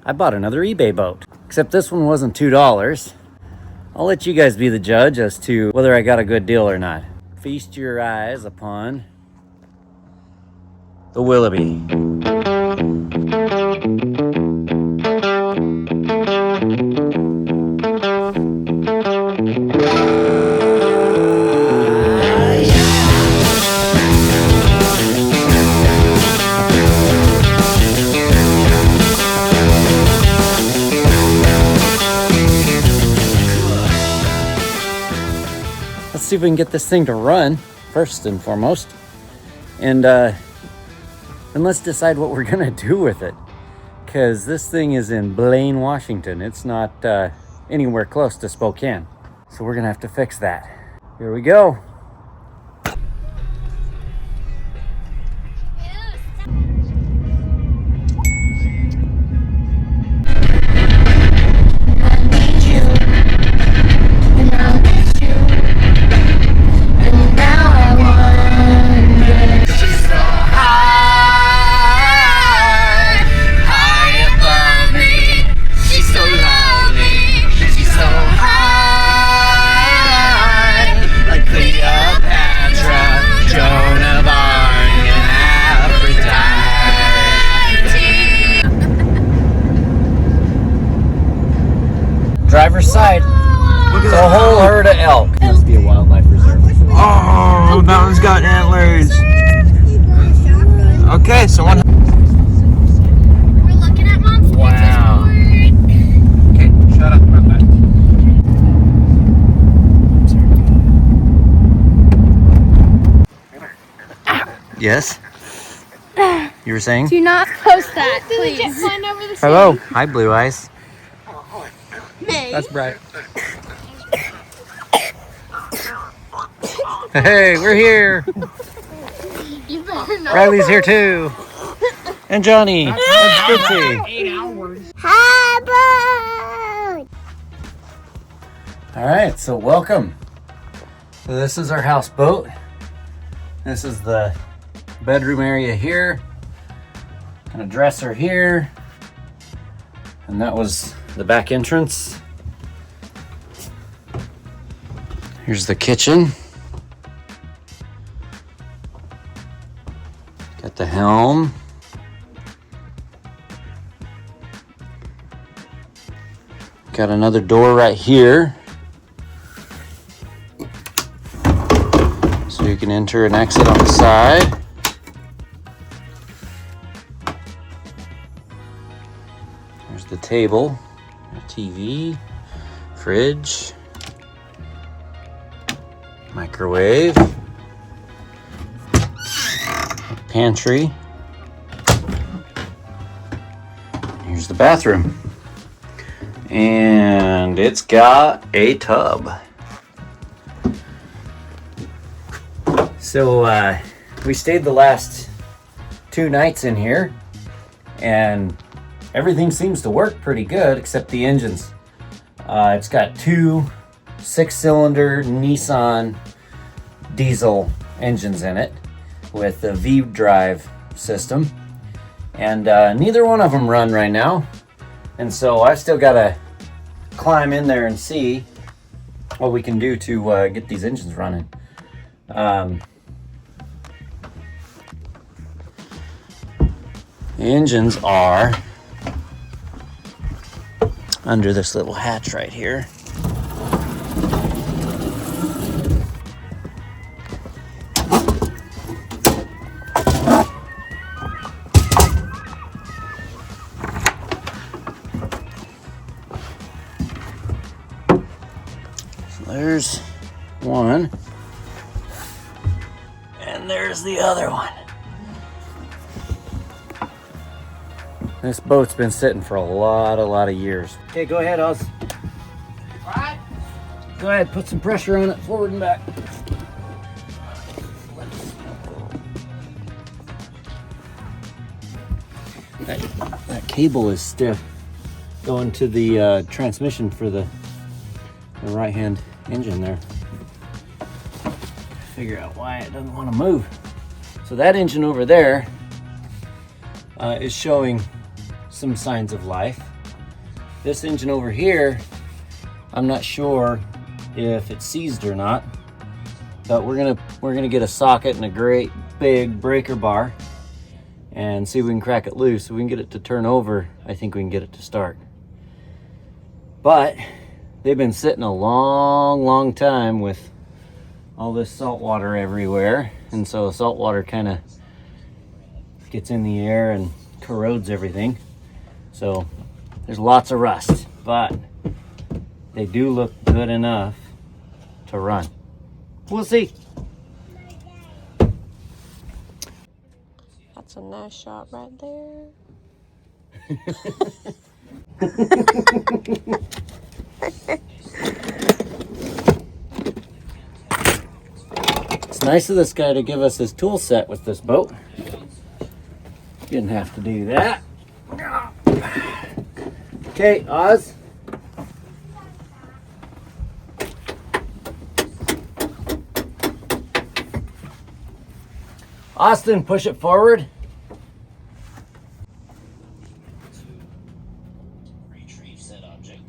I bought another eBay boat. Except this one wasn't $2. I'll let you guys be the judge as to whether I got a good deal or not. Feast your eyes upon the Willoughby. Let's see if we can get this thing to run first and foremost, and let's decide what we're gonna do with it, because this thing is in Blaine, Washington. It's not anywhere close to Spokane, so we're gonna have to fix that. Here we go. Driver's side. It's a whole herd of elk. It must be a wildlife reserve. Oh, that one's got antlers. Okay, so one. We're looking at Mom's. Wow. Okay, shut up about that. Yes? You were saying? Do not post that, please. Hello. Hi, Blue Eyes. That's bright. Hey, we're here. You better not. Riley's here too. And Johnny. And Spitzy. 8 hours. Hi, All right, so welcome. So this is our houseboat. This is the bedroom area here. And a dresser here. And that was the back entrance. Here's the kitchen. Got the helm. Got another door right here, so you can enter and exit on the side. There's the table, TV, fridge, microwave, pantry. Here's the bathroom. And it's got a tub. So we stayed the last 2 nights in here, and everything seems to work pretty good except the engines. It's got 2 6-cylinder Nissan diesel engines in it with the V-drive system, and neither one of them run right now, and so I've still got to climb in there and see what we can do to get these engines running. The engines are under this little hatch right here. There's one, and there's the other one. This boat's been sitting for a lot of years. Okay, go ahead, Oz. What? Go ahead, put some pressure on it, forward and back. That cable is stiff going to the transmission for the right-hand engine there. Figure out why it doesn't want to move. So that engine over there is showing some signs of life. This engine over here, I'm not sure if it's seized or not, but we're gonna get a socket and a great big breaker bar and see if we can crack it loose. If we can get it to turn over, I think we can get it to start. But they've been sitting a long time with all this salt water everywhere, and so salt water kind of gets in the air and corrodes everything. So there's lots of rust, but they do look good enough to run. We'll see. That's a nice shot right there. It's nice of this guy to give us his tool set with this boat. Didn't have to do that. Okay, Oz. Austin, push it forward. Retrieve said object.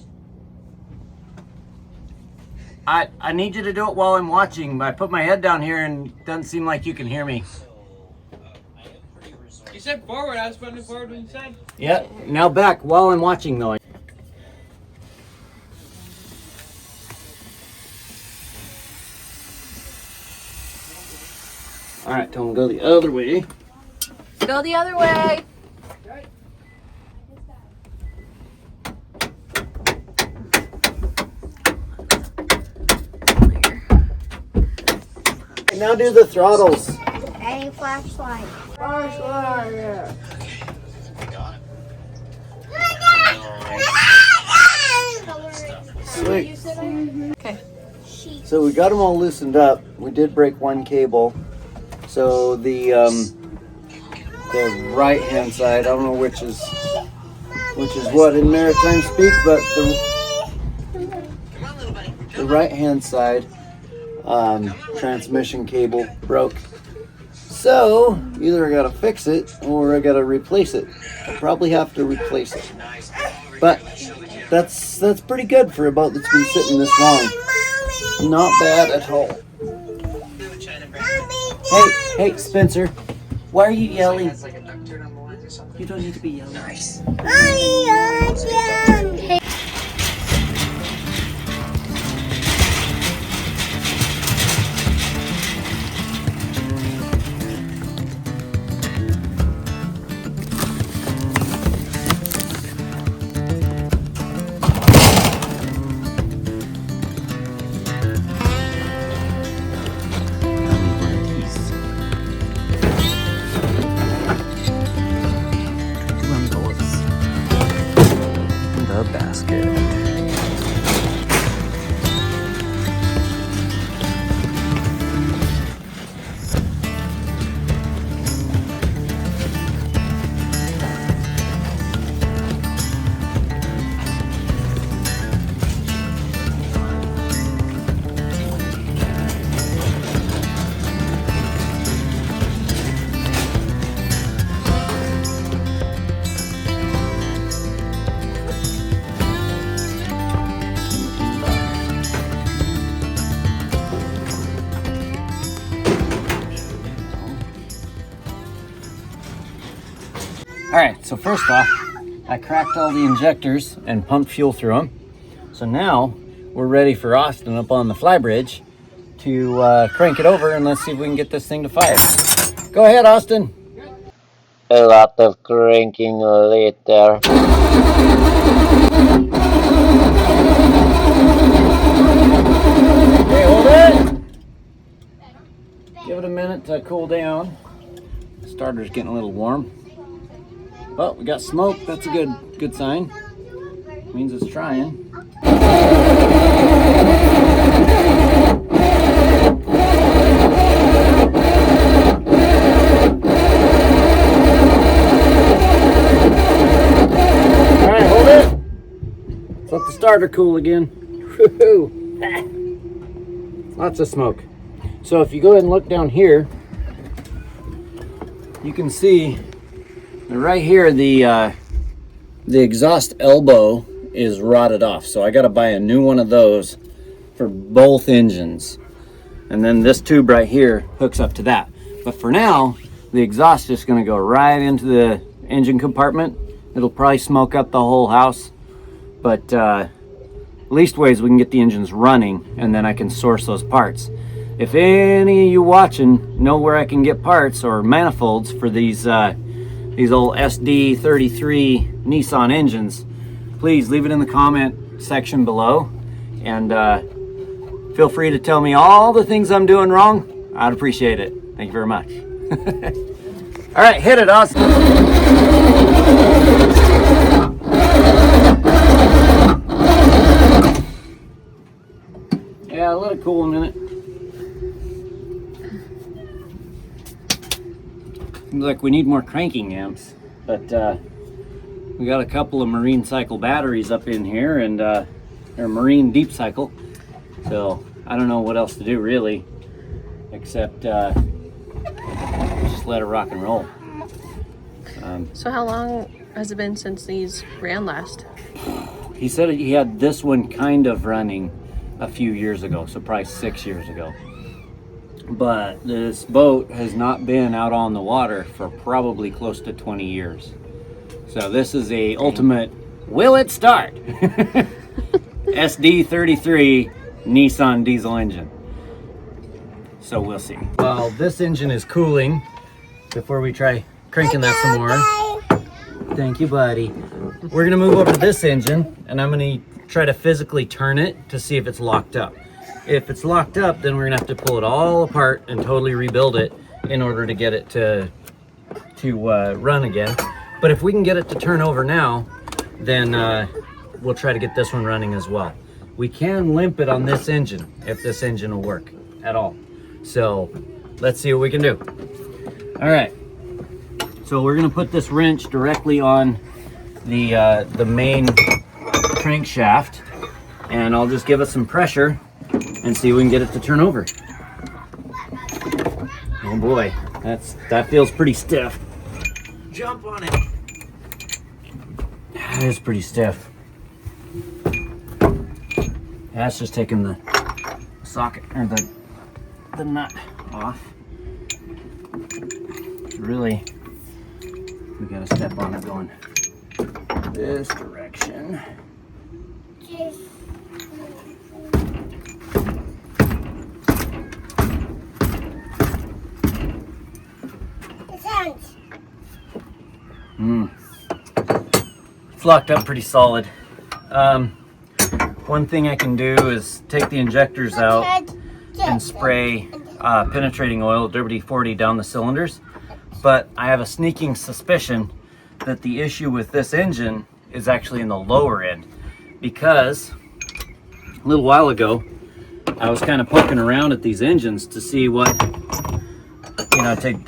I need you to do it while I'm watching. I put my head down here and it doesn't seem like you can hear me. You said forward. I was pointing forward when you said. Yeah, now back while I'm watching though. All right, tell him to go the other way. Go the other way. And now do the throttles. Any flashlight. Flashlight, yeah. Sweet. Okay. So we got them all loosened up. We did break one cable. So the right hand side, I don't know which is what in maritime speak, but the right hand side transmission cable broke. So either I gotta fix it or I gotta replace it. I'll probably have to replace it. But that's pretty good for a boat that's been sitting this long. Not bad at all. Hey, Spencer, why are you yelling? You don't need to be yelling. Nice. The basket. All right, so first off, I cracked all the injectors and pumped fuel through them. So now we're ready for Austin up on the flybridge to crank it over and let's see if we can get this thing to fire. Go ahead, Austin. A lot of cranking later. Okay, hold it. Give it a minute to cool down. Starter's getting a little warm. Well, we got smoke. That's a good sign. Means it's trying. All right, hold it. Let's let the starter cool again. Woo-hoo. Lots of smoke. So if you go ahead and look down here, you can see right here the the exhaust elbow is rotted off, so I got to buy a new one of those for both engines. And then this tube right here hooks up to that. But for now, the exhaust is just going to go right into the engine compartment. It'll probably smoke up the whole house, but leastways we can get the engines running, and then I can source those parts. If any of you watching know where I can get parts or manifolds for these old SD33 Nissan engines, please leave it in the comment section below, and feel free to tell me all the things I'm doing wrong. I'd appreciate it. Thank you very much. All right, hit it, Oz. Yeah, let it cool a minute. Seems like we need more cranking amps, but we got a couple of marine cycle batteries up in here, and or marine deep cycle, so I don't know what else to do really, except just let it rock and roll. So how long has it been since these ran last? He said he had this one kind of running a few years ago, so probably 6 years ago. But this boat has not been out on the water for probably close to 20 years. So this is a ultimate, will it start? SD33 Nissan diesel engine. So we'll see. Well, this engine is cooling before we try cranking that some more. Thank you, buddy. We're gonna move over to this engine, and I'm gonna try to physically turn it to see if it's locked up. If it's locked up, then we're gonna have to pull it all apart and totally rebuild it in order to get it to run again. But if we can get it to turn over now, then we'll try to get this one running as well. We can limp it on this engine if this engine will work at all. So let's see what we can do. All right. So we're gonna put this wrench directly on the main crankshaft, and I'll just give it some pressure and see if we can get it to turn over. Oh boy, that feels pretty stiff. Jump on it. That is pretty stiff. That's just taking the socket or the nut off. Really, we gotta step on it going this direction. It's locked up pretty solid. One thing I can do is take the injectors out and spray penetrating oil, WD-40, down the cylinders. But I have a sneaking suspicion that the issue with this engine is actually in the lower end, because a little while ago I was kind of poking around at these engines to see what,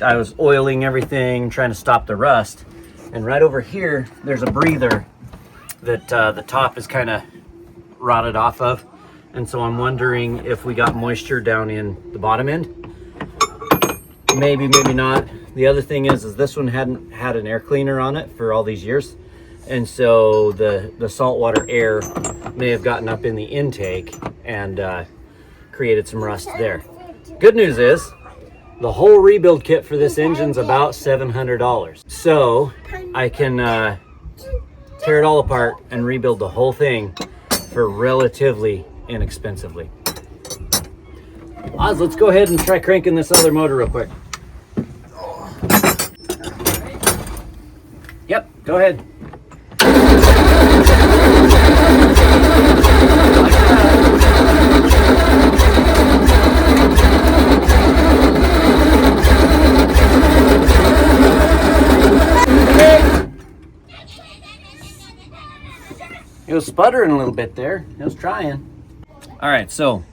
I was oiling everything, trying to stop the rust, and right over here there's a breather that the top is kind of rotted off of, and so I'm wondering if we got moisture down in the bottom end. Maybe not. The other thing is this one hadn't had an air cleaner on it for all these years, and so the saltwater air may have gotten up in the intake and created some rust there. Good news is the whole rebuild kit for this engine's about $700, so I can tear it all apart and rebuild the whole thing for relatively inexpensively. Oz, let's go ahead and try cranking this other motor real quick. Yep, go ahead. It was sputtering a little bit there. It was trying. All right, so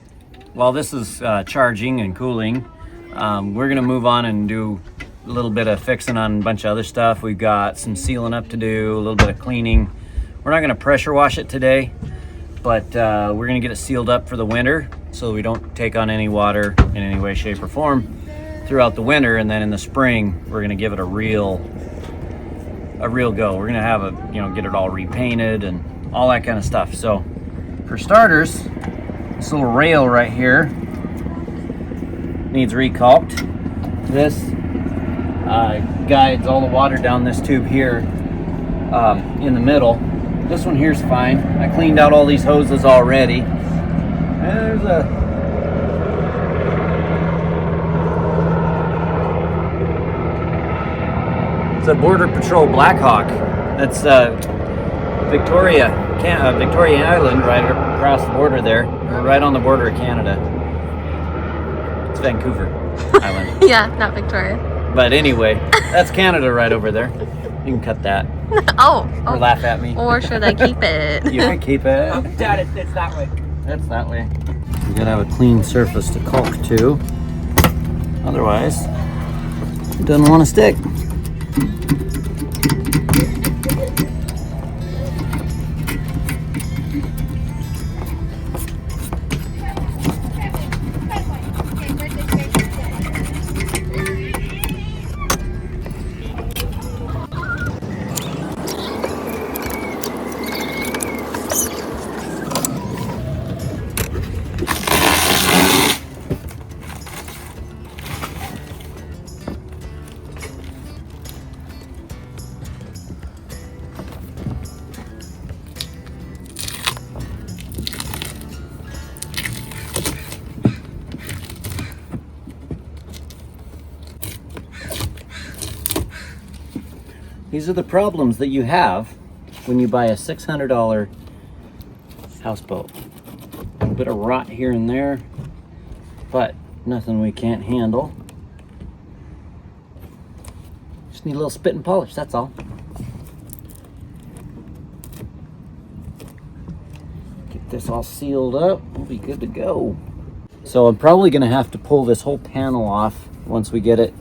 while this is charging and cooling, we're gonna move on and do a little bit of fixing on a bunch of other stuff. We've got some sealing up to do, a little bit of cleaning. We're not gonna pressure wash it today, but we're gonna get it sealed up for the winter so we don't take on any water in any way, shape, or form throughout the winter. And then in the spring, we're gonna give it a real a real go. We're gonna have a, you know, get it all repainted and all that kind of stuff. So for starters, this little rail right here needs recalked. This guides all the water down this tube here in the middle. This one here's fine. I cleaned out all these hoses already. And there's it's a Border Patrol Blackhawk. That's Victoria Island, right across the border there. We're right on the border of Canada. It's Vancouver Island. Yeah, not Victoria. But anyway, that's Canada right over there. You can cut that. Oh. Or laugh at me. Or should I keep it? You can keep it. Dad, it's that way. That's that way. You gotta have a clean surface to caulk to. Otherwise, it doesn't want to stick. These are the problems that you have when you buy a $600 houseboat. A bit of rot here and there, but nothing we can't handle. Just need a little spit and polish, that's all. Get this all sealed up, we'll be good to go. So I'm probably gonna have to pull this whole panel off once we get it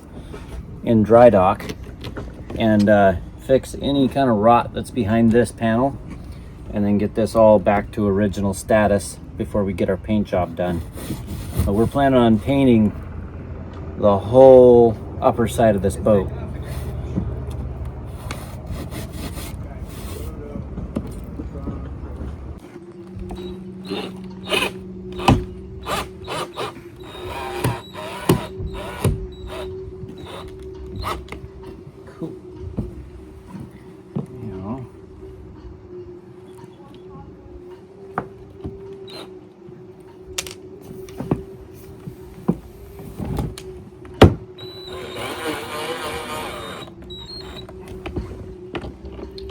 in dry dock, and fix any kind of rot that's behind this panel, and then get this all back to original status before we get our paint job done. But we're planning on painting the whole upper side of this boat.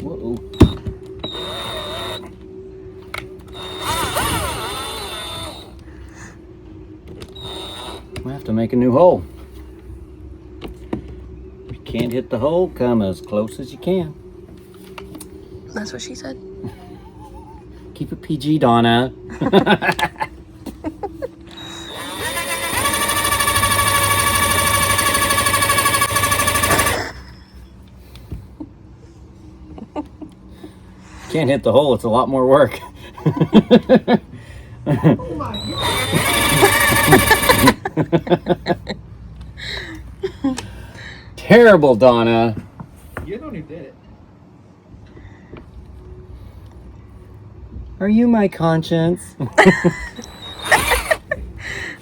Whoa. We have to make a new hole. If you can't hit the hole, come as close as you can. That's what she said. Keep it PG, Donna. Can't hit the hole, it's a lot more work. Oh my God. Terrible, Donna. You're the one who did it. Are you my conscience?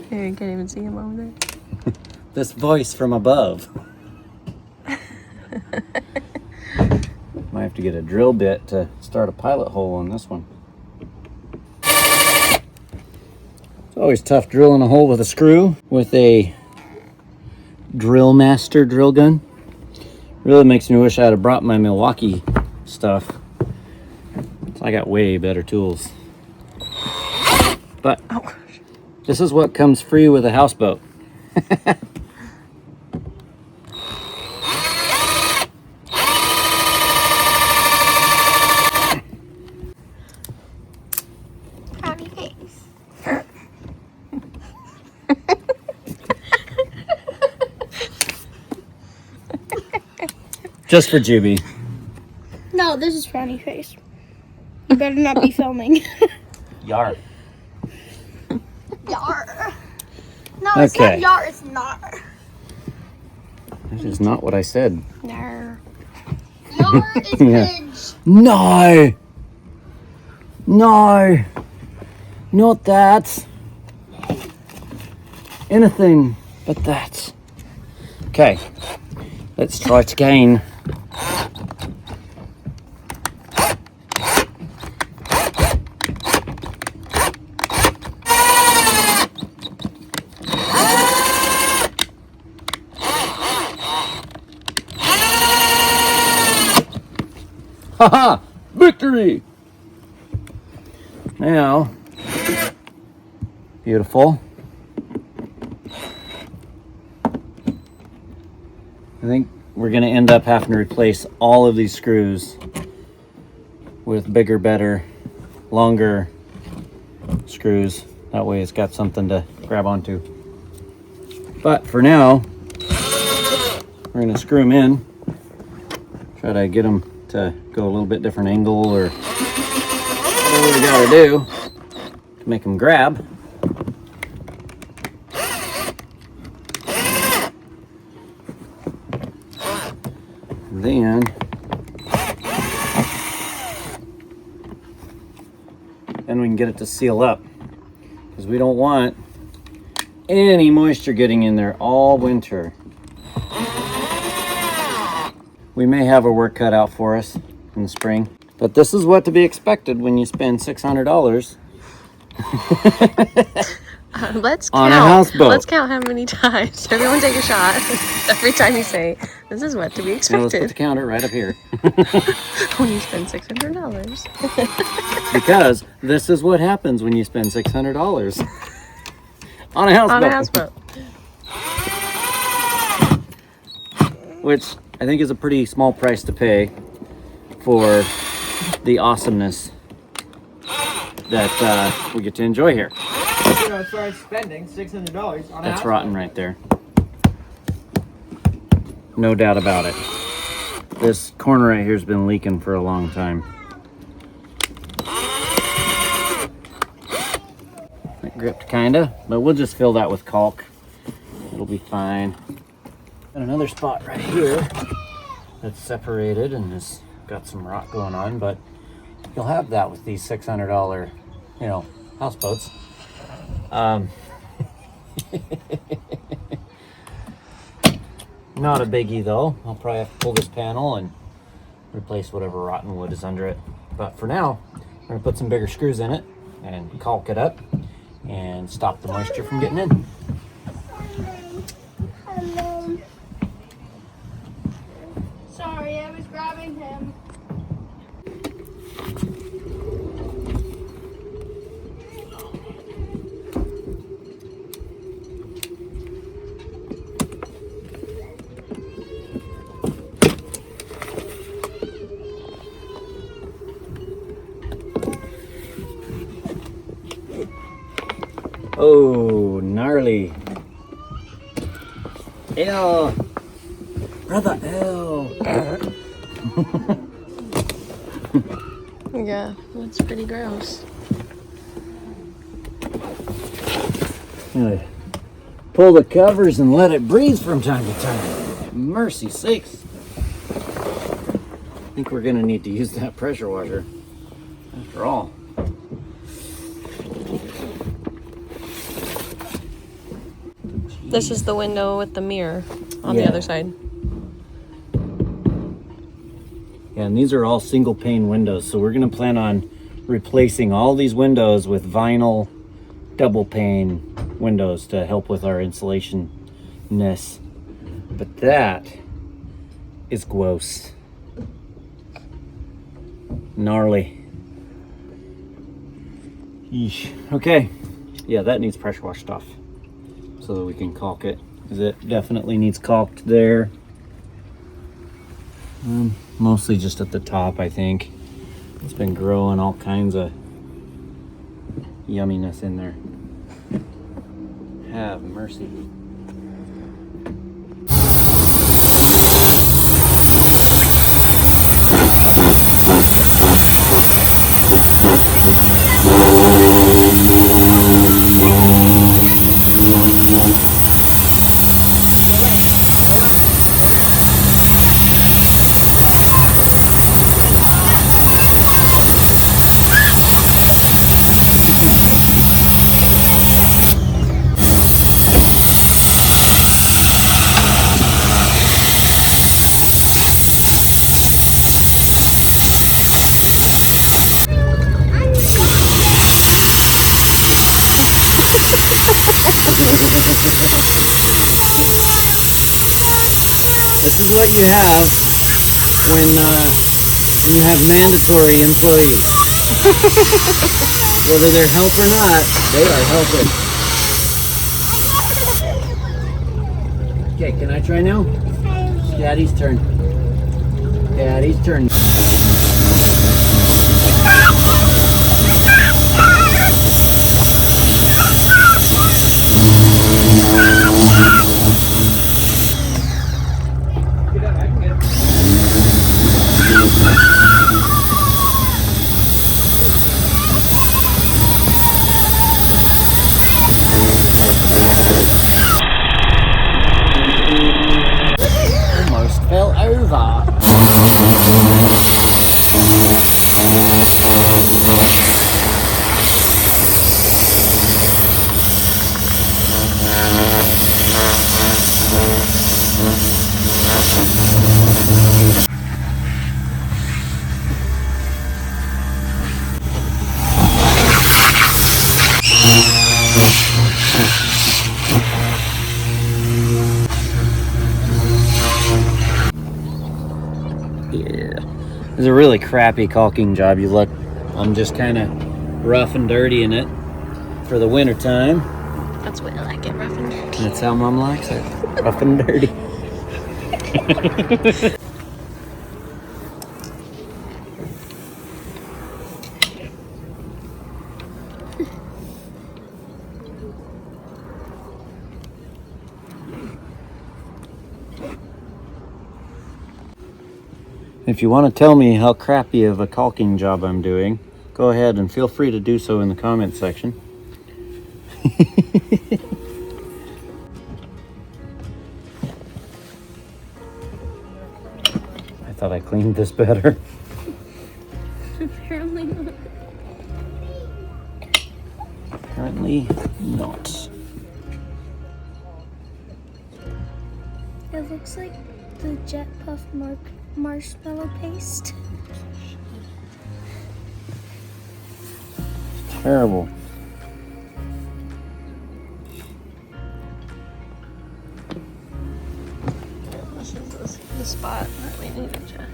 Here, you can't even see him over there. This voice from above. Might have to get a drill bit to start a pilot hole on this one. It's always tough drilling a hole with a screw with a Drill Master drill gun. Really makes me wish I'd have brought my Milwaukee stuff. So I got way better tools. But this is what comes free with a houseboat. Just for Juby. No, this is frowny face. You better not be filming. Yar. Yar. No, it's not Okay. yar, it's nar. That is not what I said. Nar. Door is Yeah. hinged. No! No! Not that. Anything but that. Okay, let's try it again. Haha! Victory! Now, beautiful. I think we're going to end up having to replace all of these screws with bigger, better, longer screws. That way it's got something to grab onto. But for now, we're going to screw them in. Try to get them to go a little bit different angle or whatever we got to do to make them grab. Then we can get it to seal up, because we don't want any moisture getting in there all winter. We may have our work cut out for us in the spring, but this is what to be expected when you spend $600 Let's on count. a houseboat. Let's count how many times. Everyone take a shot. Every time you say, this is what to be Now let's put the expected counter right up here. when you spend $600. Because this is what happens when you spend $600 on a houseboat. On a houseboat. Which I think is a pretty small price to pay for the awesomeness that we get to enjoy here. So as far as spending $600 on a That's house, rotten right there. No doubt about it. This corner right here has been leaking for a long time. It gripped kinda, but we'll just fill that with caulk. It'll be fine. Got another spot right here that's separated and has got some rot going on, but you'll have that with these $600, houseboats. Not a biggie though. I'll probably have to pull this panel and replace whatever rotten wood is under it. But for now, we're gonna put some bigger screws in it and caulk it up and stop the moisture from getting in. Sorry, I was grabbing him. Oh, gnarly. Ew. Brother, ew. Yeah, that's pretty gross. Pull the covers and let it breathe from time to time. Mercy sakes. I think we're gonna need to use that pressure washer after all. This is the window with the mirror on Yeah. the other side. Yeah, and these are all single pane windows, so we're gonna plan on replacing all these windows with vinyl double pane windows to help with our insulation-ness. But that is gross. Gnarly. Yeesh. Okay. Yeah, that needs pressure washed off so that we can caulk it, because it definitely needs caulked there. Mostly just at the top, I think. It's been growing all kinds of yumminess in there. Have mercy. This is what you have when you have mandatory employees. Whether they're help or not, they are helping. Okay, can I try now? Daddy's turn. Daddy's turn. Almost fell over. It's a really crappy caulking job. You look, I'm just kind of rough and dirty in it for the winter time. That's what I like it, rough and dirty. That's how Mom likes it, rough and dirty. If you want to tell me how crappy of a caulking job I'm doing, go ahead and feel free to do so in the comment section. I thought I cleaned this better. Apparently not. Apparently not. It looks like the Jet Puff marshmallow paste. Terrible. This is the spot that we needed to.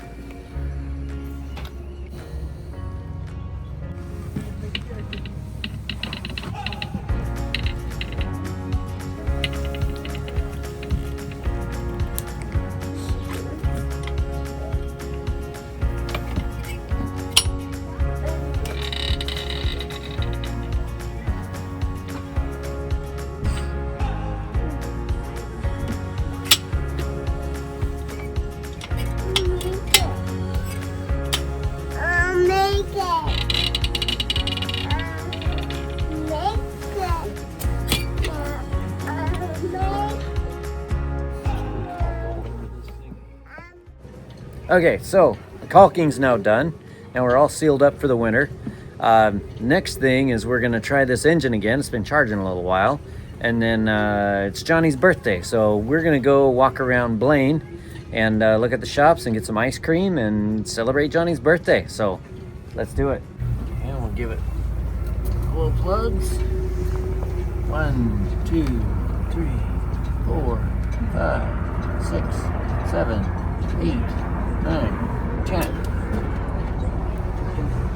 Okay, so the caulking's now done. Now we're all sealed up for the winter. Next thing is we're gonna try this engine again. It's been charging a little while. And then it's Johnny's birthday. So we're gonna go walk around Blaine and look at the shops and get some ice cream and celebrate Johnny's birthday. So let's do it. And we'll give it cool plugs. 1, 2, 3, 4, 5, 6, 7, 8, 9, 10.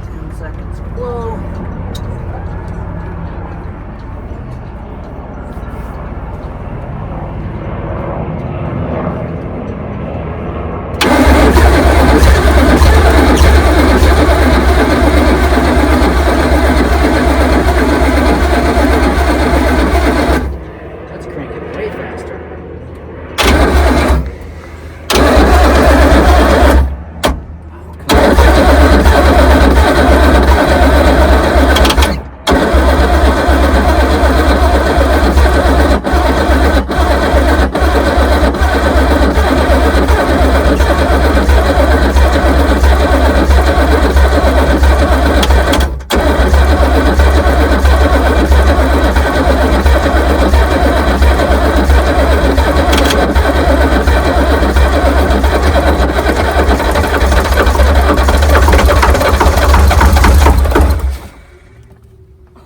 10 seconds blow. Let's crank it way faster.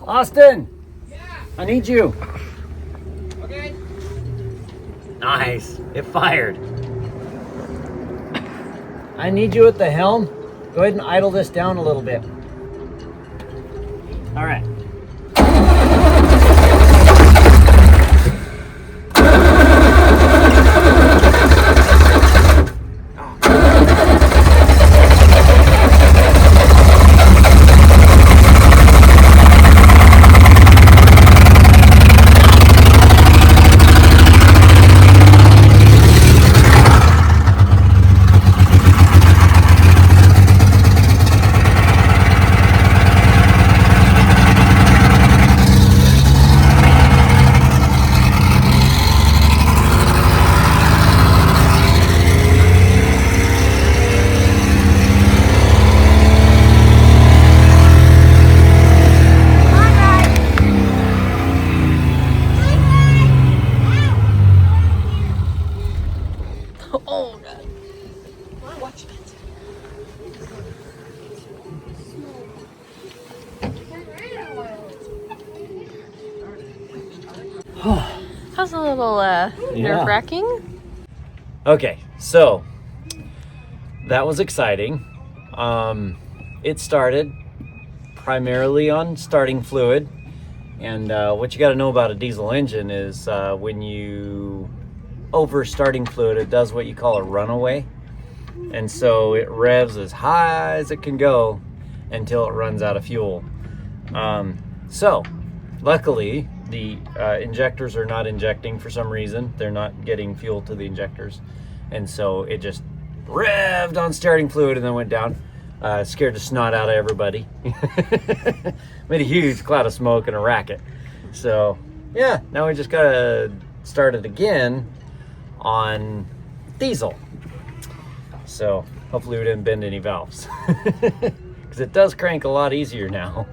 Austin, I need you. Nice. It fired. I need you at the helm. Go ahead and idle this down a little bit. All right. Oh god. Watch it. How's a little nerve-wracking? Okay, so that was exciting. It started primarily on starting fluid, and what you got to know about a diesel engine is when you over starting fluid, it does what you call a runaway, and so it revs as high as it can go until it runs out of fuel. So luckily the injectors are not injecting for some reason. They're not getting fuel to the injectors, and so it just revved on starting fluid and then went down. Scared the snot out of everybody. Made a huge cloud of smoke and a racket. So yeah, now we just gotta start it again on diesel. So hopefully we didn't bend any valves, because it does crank a lot easier now.